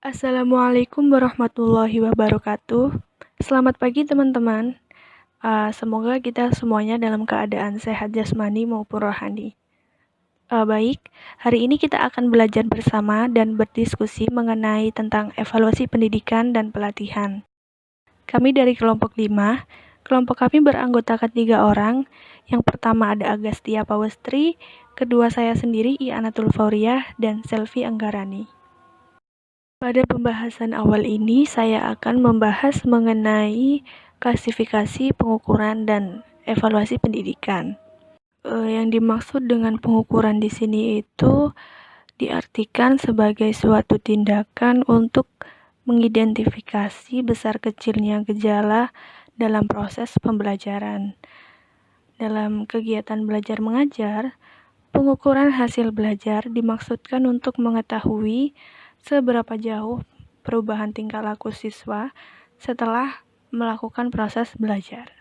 Assalamualaikum warahmatullahi wabarakatuh. Selamat pagi teman-teman. Semoga kita semuanya dalam keadaan sehat jasmani maupun rohani. Baik, hari ini kita akan belajar bersama dan berdiskusi mengenai tentang evaluasi pendidikan dan pelatihan. Kami dari kelompok 5. Kelompok kami beranggotakan 3 orang. Yang pertama ada Agastya Pawestri, kedua saya sendiri I'anatul Fauriyah, dan Selvi Anggarani. Pada pembahasan awal ini, saya akan membahas mengenai klasifikasi, pengukuran, dan evaluasi pendidikan. Yang dimaksud dengan pengukuran di sini itu diartikan sebagai suatu tindakan untuk mengidentifikasi besar kecilnya gejala dalam proses pembelajaran. Dalam kegiatan belajar mengajar, pengukuran hasil belajar dimaksudkan untuk mengetahui seberapa jauh perubahan tingkah laku siswa setelah melakukan proses belajar.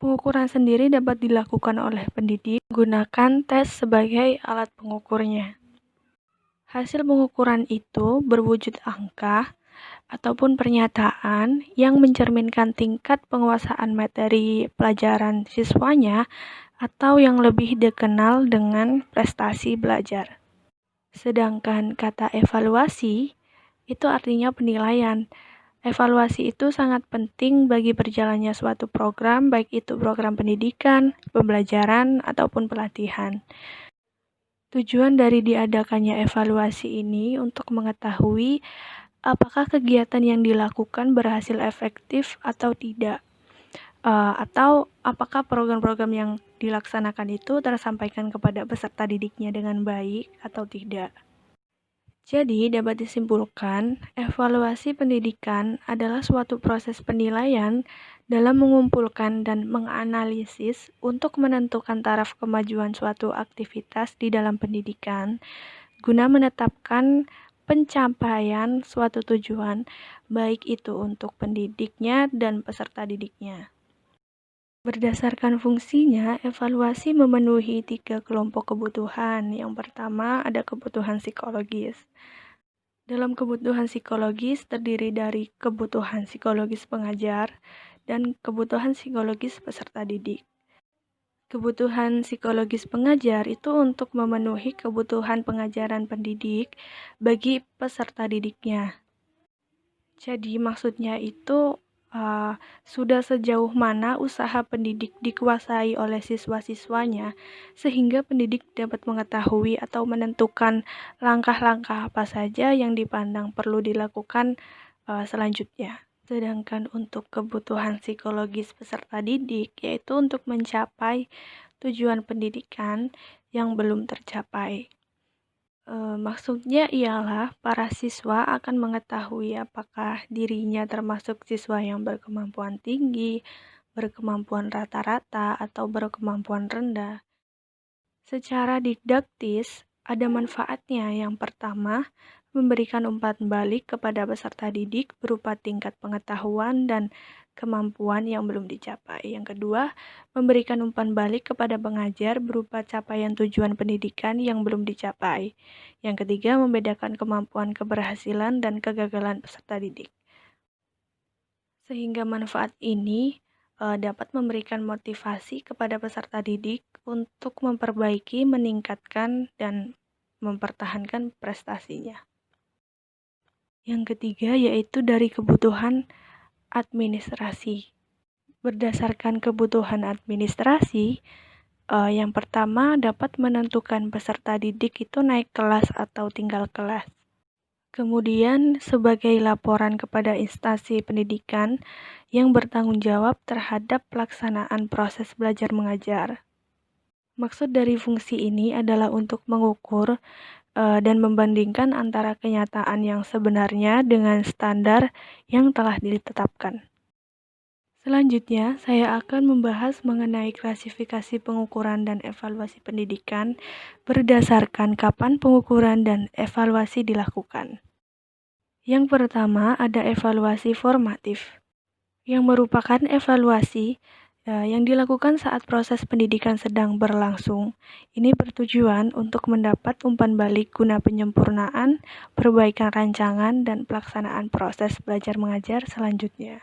Pengukuran sendiri dapat dilakukan oleh pendidik menggunakan tes sebagai alat pengukurnya. Hasil pengukuran itu berwujud angka ataupun pernyataan yang mencerminkan tingkat penguasaan materi pelajaran siswanya atau yang lebih dikenal dengan prestasi belajar. Sedangkan kata evaluasi itu artinya penilaian. Evaluasi itu sangat penting bagi berjalannya suatu program, baik itu program pendidikan, pembelajaran, ataupun pelatihan. Tujuan dari diadakannya evaluasi ini untuk mengetahui apakah kegiatan yang dilakukan berhasil efektif atau tidak. Atau apakah program-program yang dilaksanakan itu tersampaikan kepada peserta didiknya dengan baik atau tidak. Jadi, dapat disimpulkan, evaluasi pendidikan adalah suatu proses penilaian dalam mengumpulkan dan menganalisis untuk menentukan taraf kemajuan suatu aktivitas di dalam pendidikan, guna menetapkan pencapaian suatu tujuan, baik itu untuk pendidiknya dan peserta didiknya. Berdasarkan fungsinya, evaluasi memenuhi 3 kelompok kebutuhan. Yang pertama ada kebutuhan psikologis. Dalam kebutuhan psikologis terdiri dari kebutuhan psikologis pengajar dan kebutuhan psikologis peserta didik. Kebutuhan psikologis pengajar itu untuk memenuhi kebutuhan pengajaran pendidik bagi peserta didiknya. Jadi maksudnya itu sudah sejauh mana usaha pendidik dikuasai oleh siswa-siswanya sehingga pendidik dapat mengetahui atau menentukan langkah-langkah apa saja yang dipandang perlu dilakukan selanjutnya. Sedangkan untuk kebutuhan psikologis peserta didik yaitu untuk mencapai tujuan pendidikan yang belum tercapai. Maksudnya ialah para siswa akan mengetahui apakah dirinya termasuk siswa yang berkemampuan tinggi, berkemampuan rata-rata, atau berkemampuan rendah. Secara didaktis, ada manfaatnya. Yang pertama, memberikan umpan balik kepada peserta didik berupa tingkat pengetahuan dan kemampuan yang belum dicapai. Yang kedua, memberikan umpan balik kepada pengajar berupa capaian tujuan pendidikan yang belum dicapai. Yang ketiga, membedakan kemampuan keberhasilan dan kegagalan peserta didik. Sehingga manfaat ini dapat memberikan motivasi kepada peserta didik untuk memperbaiki, meningkatkan, dan mempertahankan prestasinya. Yang ketiga yaitu dari kebutuhan administrasi. Berdasarkan kebutuhan administrasi, yang pertama dapat menentukan peserta didik itu naik kelas atau tinggal kelas. Kemudian sebagai laporan kepada instansi pendidikan yang bertanggung jawab terhadap pelaksanaan proses belajar mengajar. Maksud dari fungsi ini adalah untuk mengukur dan membandingkan antara kenyataan yang sebenarnya dengan standar yang telah ditetapkan. Selanjutnya, saya akan membahas mengenai klasifikasi pengukuran dan evaluasi pendidikan berdasarkan kapan pengukuran dan evaluasi dilakukan. Yang pertama ada evaluasi formatif, yang merupakan evaluasi yang dilakukan saat proses pendidikan sedang berlangsung. Ini bertujuan untuk mendapat umpan balik guna penyempurnaan, perbaikan rancangan, dan pelaksanaan proses belajar mengajar selanjutnya.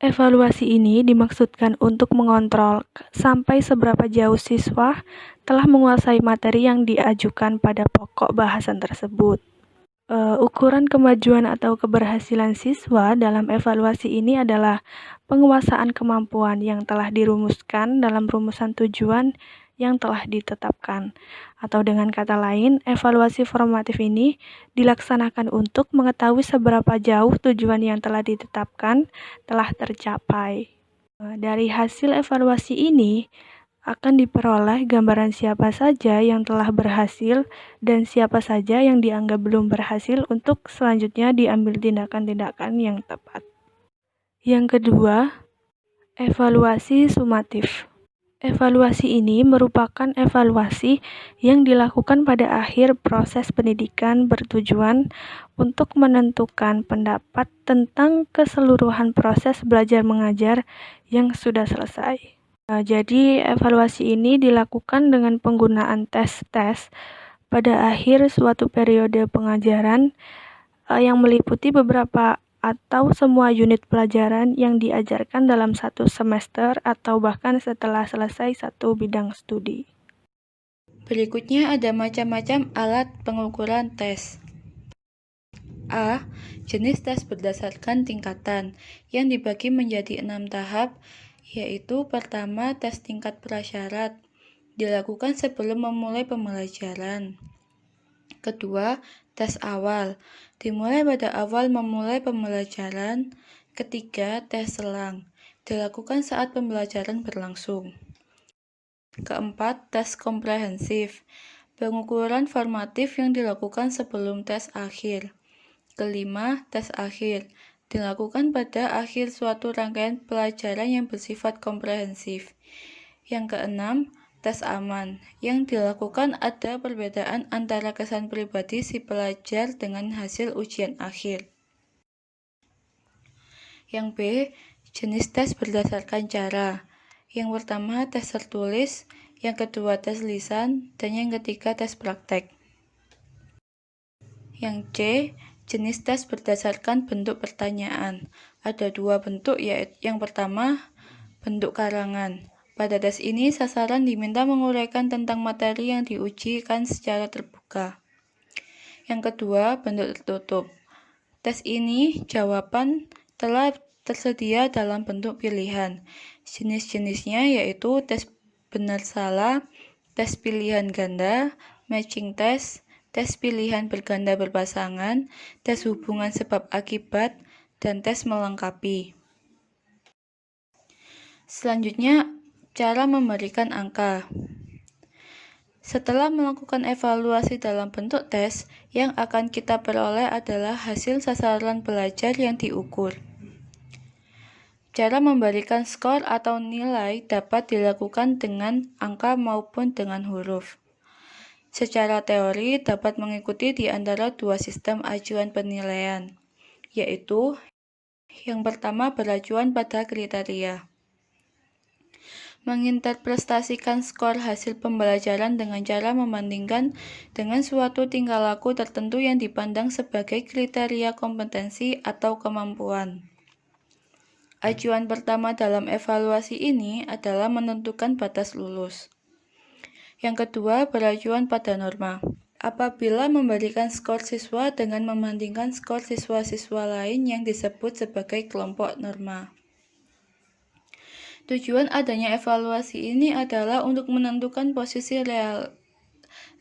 Evaluasi ini dimaksudkan untuk mengontrol sampai seberapa jauh siswa telah menguasai materi yang diajukan pada pokok bahasan tersebut. Ukuran kemajuan atau keberhasilan siswa dalam evaluasi ini adalah penguasaan kemampuan yang telah dirumuskan dalam rumusan tujuan yang telah ditetapkan. Atau dengan kata lain, evaluasi formatif ini dilaksanakan untuk mengetahui seberapa jauh tujuan yang telah ditetapkan telah tercapai. Dari hasil evaluasi ini, akan diperoleh gambaran siapa saja yang telah berhasil dan siapa saja yang dianggap belum berhasil untuk selanjutnya diambil tindakan-tindakan yang tepat. Yang kedua, evaluasi sumatif. Evaluasi ini merupakan evaluasi yang dilakukan pada akhir proses pendidikan bertujuan untuk menentukan pendapat tentang keseluruhan proses belajar mengajar yang sudah selesai. Jadi evaluasi ini dilakukan dengan penggunaan tes-tes pada akhir suatu periode pengajaran yang meliputi beberapa atau semua unit pelajaran yang diajarkan dalam satu semester atau bahkan setelah selesai satu bidang studi. Berikutnya ada macam-macam alat pengukuran tes. A. Jenis tes berdasarkan tingkatan yang dibagi menjadi 6 tahap, yaitu pertama tes tingkat prasyarat, dilakukan sebelum memulai pembelajaran. Kedua, tes awal, dimulai pada awal memulai pembelajaran. Ketiga, tes selang, dilakukan saat pembelajaran berlangsung. Keempat, tes komprehensif, pengukuran formatif yang dilakukan sebelum tes akhir. Kelima, tes akhir, dilakukan pada akhir suatu rangkaian pelajaran yang bersifat komprehensif. Yang keenam, tes aman, yang dilakukan ada perbedaan antara kesan pribadi si pelajar dengan hasil ujian akhir. Yang B, jenis tes berdasarkan cara. Yang pertama, tes tertulis, yang kedua, tes lisan, dan yang ketiga, tes praktek. Yang C, jenis tes berdasarkan bentuk pertanyaan. Ada 2 bentuk, yaitu yang pertama, bentuk karangan. Pada tes ini, sasaran diminta menguraikan tentang materi yang diujikan secara terbuka. Yang kedua, bentuk tertutup. Tes ini, jawaban telah tersedia dalam bentuk pilihan. Jenis-jenisnya yaitu tes benar-salah, tes pilihan ganda, matching test, tes pilihan berganda berpasangan, tes hubungan sebab akibat, dan tes melengkapi. Selanjutnya, cara memberikan angka. Setelah melakukan evaluasi dalam bentuk tes, yang akan kita peroleh adalah hasil sasaran belajar yang diukur. Cara memberikan skor atau nilai dapat dilakukan dengan angka maupun dengan huruf. Secara teori dapat mengikuti di antara 2 sistem acuan penilaian, yaitu yang pertama beracuan pada kriteria. Menginterpretasikan skor hasil pembelajaran dengan cara membandingkan dengan suatu tingkah laku tertentu yang dipandang sebagai kriteria kompetensi atau kemampuan. Acuan pertama dalam evaluasi ini adalah menentukan batas lulus. Yang kedua, beracuan pada norma. Apabila memberikan skor siswa dengan membandingkan skor siswa-siswa lain yang disebut sebagai kelompok norma. Tujuan adanya evaluasi ini adalah untuk menentukan posisi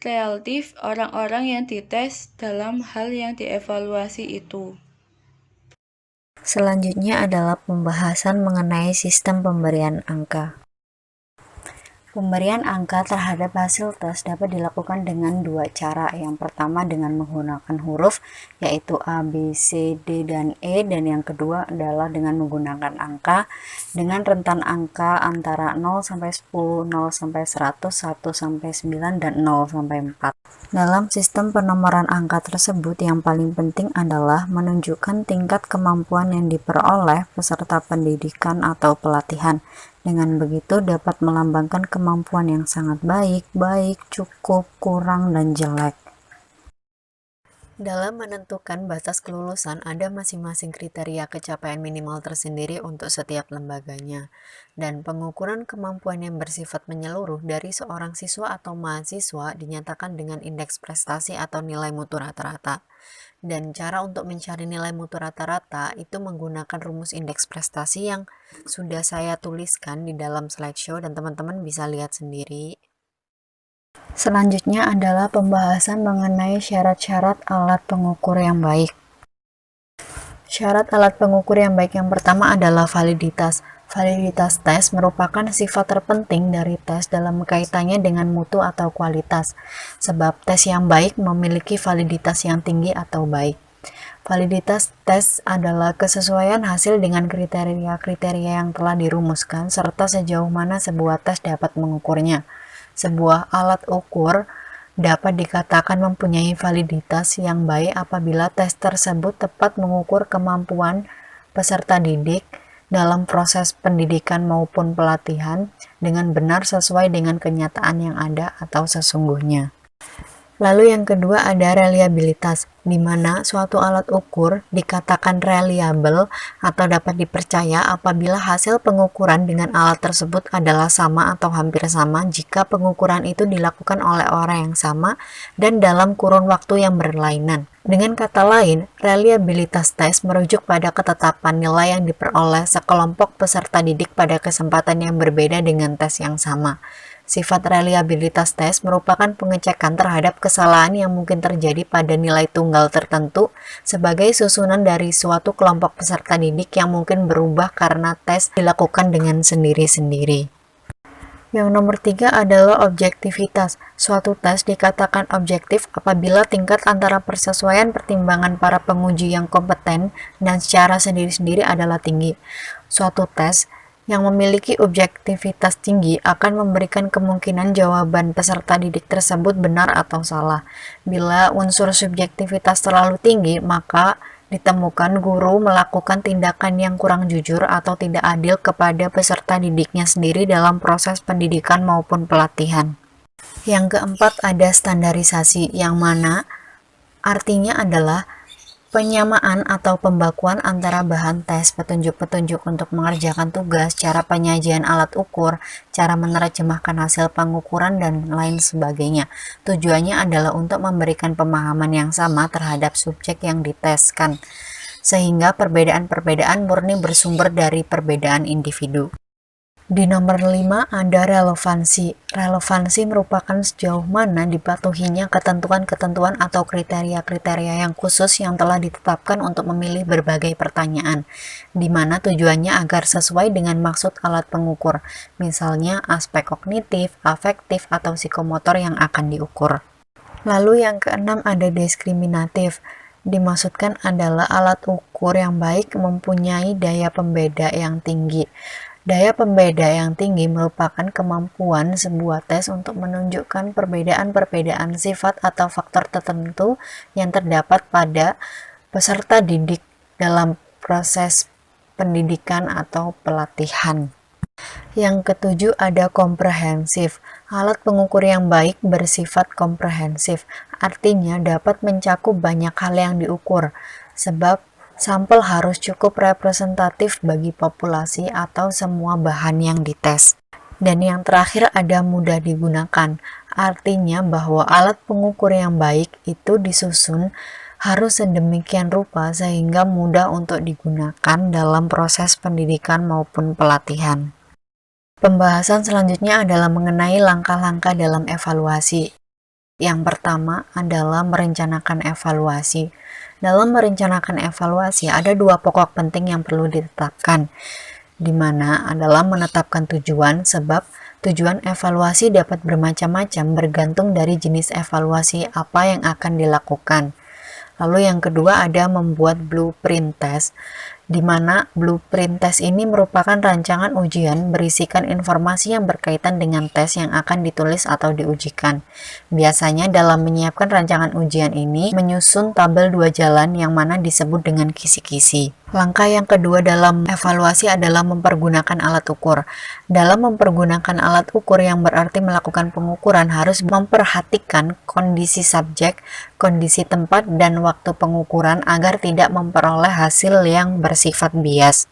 relatif orang-orang yang dites dalam hal yang dievaluasi itu. Selanjutnya adalah pembahasan mengenai sistem pemberian angka. Pemberian angka terhadap hasil tes dapat dilakukan dengan 2 cara. Yang pertama dengan menggunakan huruf, yaitu A, B, C, D, dan E, dan yang kedua adalah dengan menggunakan angka dengan rentan angka antara 0 sampai 10, 0 sampai 100, 1 sampai 9, dan 0 sampai 4. Dalam sistem penomoran angka tersebut, yang paling penting adalah menunjukkan tingkat kemampuan yang diperoleh peserta pendidikan atau pelatihan. Dengan begitu dapat melambangkan kemampuan yang sangat baik, cukup, kurang, dan jelek. Dalam menentukan batas kelulusan, ada masing-masing kriteria kecapaian minimal tersendiri untuk setiap lembaganya, dan pengukuran kemampuan yang bersifat menyeluruh dari seorang siswa atau mahasiswa dinyatakan dengan indeks prestasi atau nilai mutu rata-rata. Dan cara untuk mencari nilai mutu rata-rata itu menggunakan rumus indeks prestasi yang sudah saya tuliskan di dalam slideshow dan teman-teman bisa lihat sendiri. Selanjutnya adalah pembahasan mengenai syarat-syarat alat pengukur yang baik. Syarat alat pengukur yang baik yang pertama adalah validitas. Validitas tes merupakan sifat terpenting dari tes dalam kaitannya dengan mutu atau kualitas, sebab tes yang baik memiliki validitas yang tinggi atau baik. Validitas tes adalah kesesuaian hasil dengan kriteria-kriteria yang telah dirumuskan serta sejauh mana sebuah tes dapat mengukurnya. Sebuah alat ukur dapat dikatakan mempunyai validitas yang baik apabila tes tersebut tepat mengukur kemampuan peserta didik dalam proses pendidikan maupun pelatihan dengan benar sesuai dengan kenyataan yang ada atau sesungguhnya. Lalu yang kedua ada reliabilitas, di mana suatu alat ukur dikatakan reliable atau dapat dipercaya apabila hasil pengukuran dengan alat tersebut adalah sama atau hampir sama jika pengukuran itu dilakukan oleh orang yang sama dan dalam kurun waktu yang berlainan. Dengan kata lain, reliabilitas tes merujuk pada ketetapan nilai yang diperoleh sekelompok peserta didik pada kesempatan yang berbeda dengan tes yang sama. Sifat reliabilitas tes merupakan pengecekan terhadap kesalahan yang mungkin terjadi pada nilai tunggal tertentu sebagai susunan dari suatu kelompok peserta didik yang mungkin berubah karena tes dilakukan dengan sendiri-sendiri. Yang nomor 3 adalah objektivitas. Suatu tes dikatakan objektif apabila tingkat antara persesuaian pertimbangan para penguji yang kompeten dan secara sendiri-sendiri adalah tinggi. Suatu tes yang memiliki objektivitas tinggi akan memberikan kemungkinan jawaban peserta didik tersebut benar atau salah. Bila unsur subjektivitas terlalu tinggi, maka ditemukan guru melakukan tindakan yang kurang jujur atau tidak adil kepada peserta didiknya sendiri dalam proses pendidikan maupun pelatihan. Yang keempat ada standarisasi, yang mana artinya adalah penyamaan atau pembakuan antara bahan tes, petunjuk-petunjuk untuk mengerjakan tugas, cara penyajian alat ukur, cara menerjemahkan hasil pengukuran, dan lain sebagainya. Tujuannya adalah untuk memberikan pemahaman yang sama terhadap subjek yang diteskan, sehingga perbedaan-perbedaan murni bersumber dari perbedaan individu. Di nomor 5 ada relevansi. Relevansi merupakan sejauh mana dipatuhinya ketentuan-ketentuan atau kriteria-kriteria yang khusus yang telah ditetapkan untuk memilih berbagai pertanyaan, di mana tujuannya agar sesuai dengan maksud alat pengukur, misalnya aspek kognitif, afektif, atau psikomotor yang akan diukur. Lalu yang keenam ada diskriminatif. Dimaksudkan adalah alat ukur yang baik mempunyai daya pembeda yang tinggi. Daya pembeda yang tinggi merupakan kemampuan sebuah tes untuk menunjukkan perbedaan-perbedaan sifat atau faktor tertentu yang terdapat pada peserta didik dalam proses pendidikan atau pelatihan. Yang ketujuh ada komprehensif. Alat pengukur yang baik bersifat komprehensif, artinya dapat mencakup banyak hal yang diukur, sebab sampel harus cukup representatif bagi populasi atau semua bahan yang dites. Dan yang terakhir ada mudah digunakan, artinya bahwa alat pengukur yang baik itu disusun harus sedemikian rupa sehingga mudah untuk digunakan dalam proses pendidikan maupun pelatihan. Pembahasan selanjutnya adalah mengenai langkah-langkah dalam evaluasi. Yang pertama adalah merencanakan evaluasi. Dalam merencanakan evaluasi, ada dua pokok penting yang perlu ditetapkan, di mana adalah menetapkan tujuan, sebab tujuan evaluasi dapat bermacam-macam bergantung dari jenis evaluasi apa yang akan dilakukan. Lalu yang kedua ada membuat blueprint test, di mana blueprint tes ini merupakan rancangan ujian berisikan informasi yang berkaitan dengan tes yang akan ditulis atau diujikan. Biasanya dalam menyiapkan rancangan ujian ini menyusun tabel 2 jalan yang mana disebut dengan kisi-kisi. Langkah yang kedua dalam evaluasi adalah mempergunakan alat ukur. Dalam mempergunakan alat ukur yang berarti melakukan pengukuran harus memperhatikan kondisi subjek, kondisi tempat, dan waktu pengukuran agar tidak memperoleh hasil yang bersifat bias.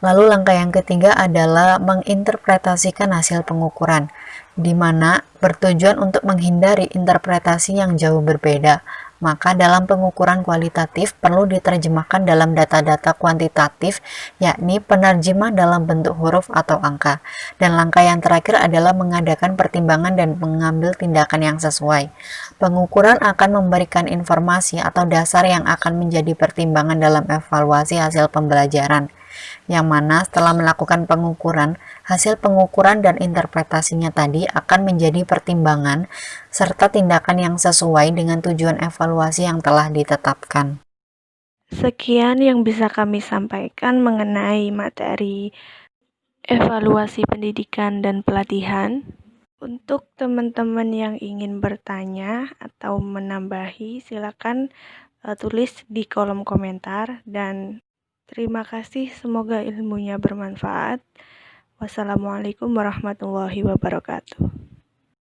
Lalu langkah yang ketiga adalah menginterpretasikan hasil pengukuran, di mana bertujuan untuk menghindari interpretasi yang jauh berbeda. Maka dalam pengukuran kualitatif perlu diterjemahkan dalam data-data kuantitatif, yakni penerjemah dalam bentuk huruf atau angka. Dan langkah yang terakhir adalah mengadakan pertimbangan dan mengambil tindakan yang sesuai. Pengukuran akan memberikan informasi atau dasar yang akan menjadi pertimbangan dalam evaluasi hasil pembelajaran, yang mana setelah melakukan pengukuran, hasil pengukuran dan interpretasinya tadi akan menjadi pertimbangan serta tindakan yang sesuai dengan tujuan evaluasi yang telah ditetapkan. Sekian yang bisa kami sampaikan mengenai materi evaluasi pendidikan dan pelatihan. Untuk teman-teman yang ingin bertanya atau menambahi, silakan tulis di kolom komentar, dan terima kasih, semoga ilmunya bermanfaat. Wassalamualaikum warahmatullahi wabarakatuh.